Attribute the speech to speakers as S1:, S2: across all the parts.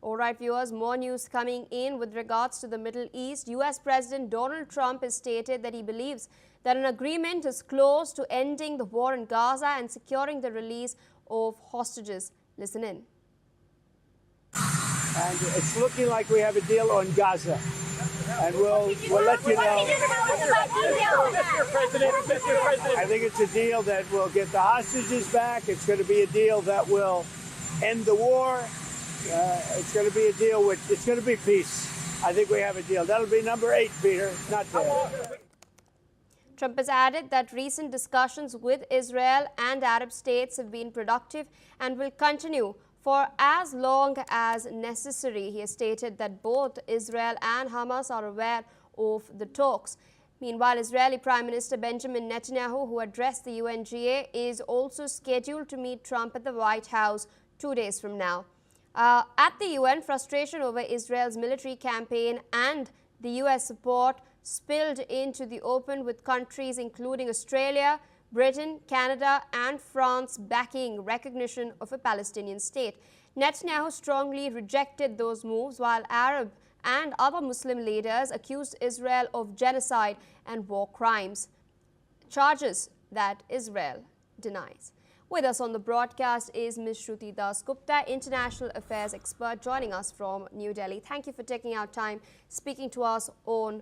S1: All right, viewers, more news coming in with regards to the Middle East. U.S. President Donald Trump has stated that he believes that an agreement is close to ending the war in Gaza and securing the release of hostages. Listen in.
S2: And it's looking like we have a deal on Gaza. And we'll let you know.
S3: Mr. President.
S2: I think it's a deal that will get the hostages back. It's going to be a deal that will end the war. It's going to be a deal it's going to be peace. I think we have a deal. That'll be number 8, Peter, not 10.
S1: Trump has added that recent discussions with Israel and Arab states have been productive and will continue for as long as necessary. He has stated that both Israel and Hamas are aware of the talks. Meanwhile, Israeli Prime Minister Benjamin Netanyahu, who addressed the UNGA, is also scheduled to meet Trump at the White House 2 days from now. At the UN, frustration over Israel's military campaign and the US support spilled into the open, with countries including Australia, Britain, Canada and France backing recognition of a Palestinian state. Netanyahu strongly rejected those moves, while Arab and other Muslim leaders accused Israel of genocide and war crimes, charges that Israel denies. With us on the broadcast is Ms. Shruti Das Gupta, International Affairs expert, joining us from New Delhi. Thank you for taking out time speaking to us on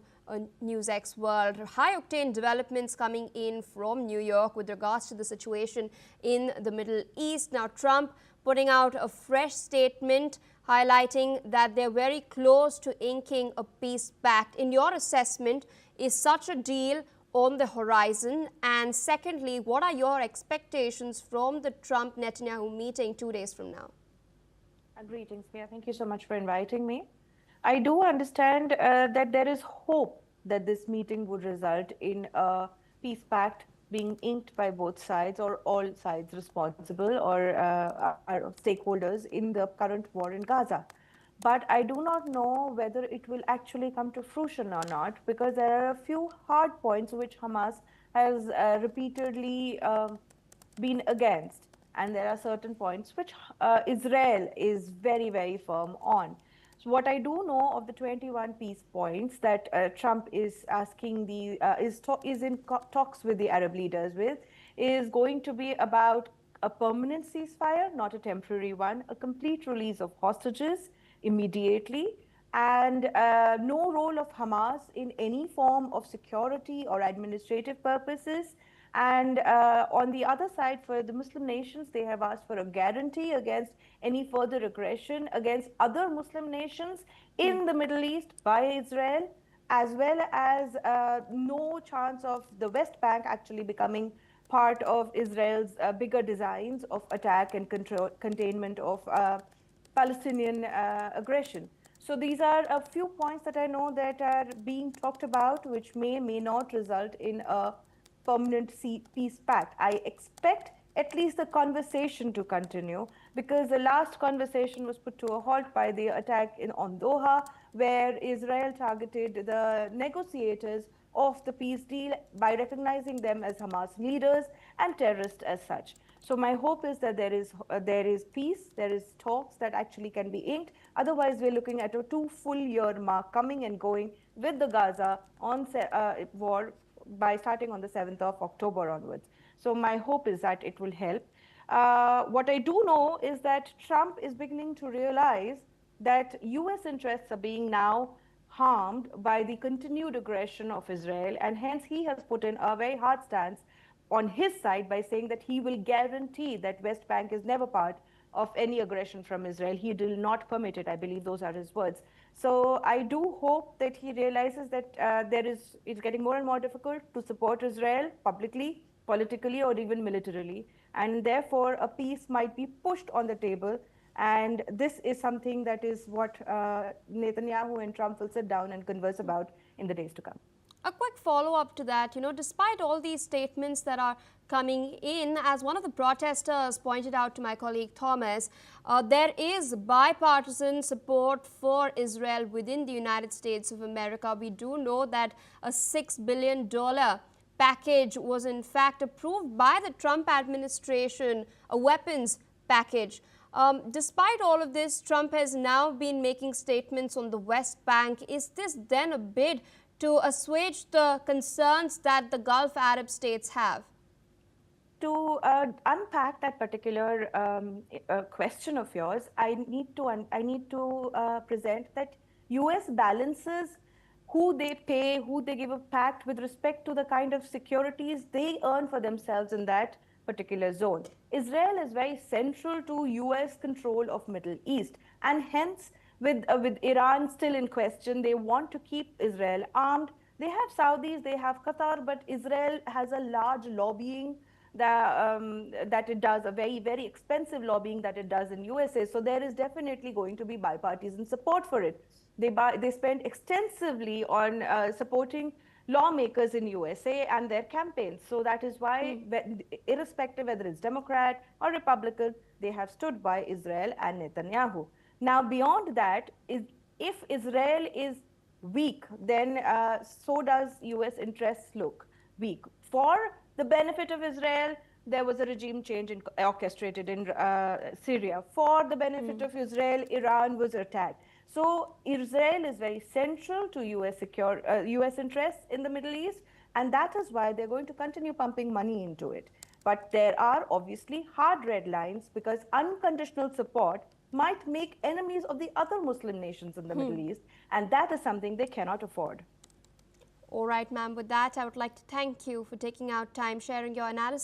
S1: NewsX World. High-octane developments coming in from New York with regards to the situation in the Middle East. Now, Trump putting out a fresh statement highlighting that they're very close to inking a peace pact. In your assessment, is such a deal on the horizon? And secondly, what are your expectations from the Trump-Netanyahu meeting 2 days from now?
S4: Greetings, Mia. Thank you so much for inviting me. I do understand that there is hope that this meeting would result in a peace pact being inked by both sides, or all sides responsible, or stakeholders in the current war in Gaza. But I do not know whether it will actually come to fruition or not, because there are a few hard points which Hamas has repeatedly been against. And there are certain points which Israel is very, very firm on. So what I do know of the 21 peace points that Trump is asking is in talks with the Arab leaders with, is going to be about a permanent ceasefire, not a temporary one, a complete release of hostages immediately, and no role of Hamas in any form of security or administrative purposes. And on the other side, for the Muslim nations, they have asked for a guarantee against any further aggression against other Muslim nations in the Middle East by Israel, as well as no chance of the West Bank actually becoming part of Israel's bigger designs of attack and containment of Palestinian aggression. So these are a few points that I know that are being talked about, which may not result in a permanent peace pact. I expect at least the conversation to continue, because the last conversation was put to a halt by the attack on Doha, where Israel targeted the negotiators of the peace deal by recognizing them as Hamas leaders and terrorists as such. So my hope is that there is peace, there is talks that actually can be inked. Otherwise, we're looking at a 2 full-year mark coming and going with the Gaza war by starting on the 7th of October onwards. So my hope is that it will help. What I do know is that Trump is beginning to realize that US interests are being now harmed by the continued aggression of Israel, and hence he has put in a very hard stance on his side by saying that he will guarantee that West Bank is never part of any aggression from Israel. He will not permit it. I believe those are his words. So I do hope that he realizes that it's getting more and more difficult to support Israel publicly, politically, or even militarily. And therefore, a peace might be pushed on the table. And this is something that is what Netanyahu and Trump will sit down and converse about in the days to come.
S1: A quick follow-up to that, despite all these statements that are coming in, as one of the protesters pointed out to my colleague Thomas, there is bipartisan support for Israel within the United States of America. We do know that a $6 billion package was in fact approved by the Trump administration, a weapons package. Despite all of this, Trump has now been making statements on the West Bank. Is this then a bid to assuage the concerns that the Gulf Arab states have?
S4: To unpack that particular question of yours, I need to present that U.S. balances who they pay, who they give a pact with respect to the kind of securities they earn for themselves in that particular zone. Israel is very central to U.S. control of Middle East, and hence, with Iran still in question, they want to keep Israel armed. They have Saudis, they have Qatar, but Israel has a large lobbying that it does, a very, very expensive lobbying that it does in USA. So there is definitely going to be bipartisan support for it. They spend extensively on supporting lawmakers in USA and their campaigns. So that is why, irrespective whether it's Democrat or Republican, they have stood by Israel and Netanyahu. Now, beyond that, if Israel is weak, then so does US interests look weak. For the benefit of Israel, there was a regime change orchestrated in Syria. For the benefit of Israel, Iran was attacked. So Israel is very central to US interests in the Middle East, and that is why they're going to continue pumping money into it. But there are obviously hard red lines, because unconditional support might make enemies of the other Muslim nations in the Middle East, and that is something they cannot afford.
S1: All right, ma'am. With that, I would like to thank you for taking out time, sharing your analysis.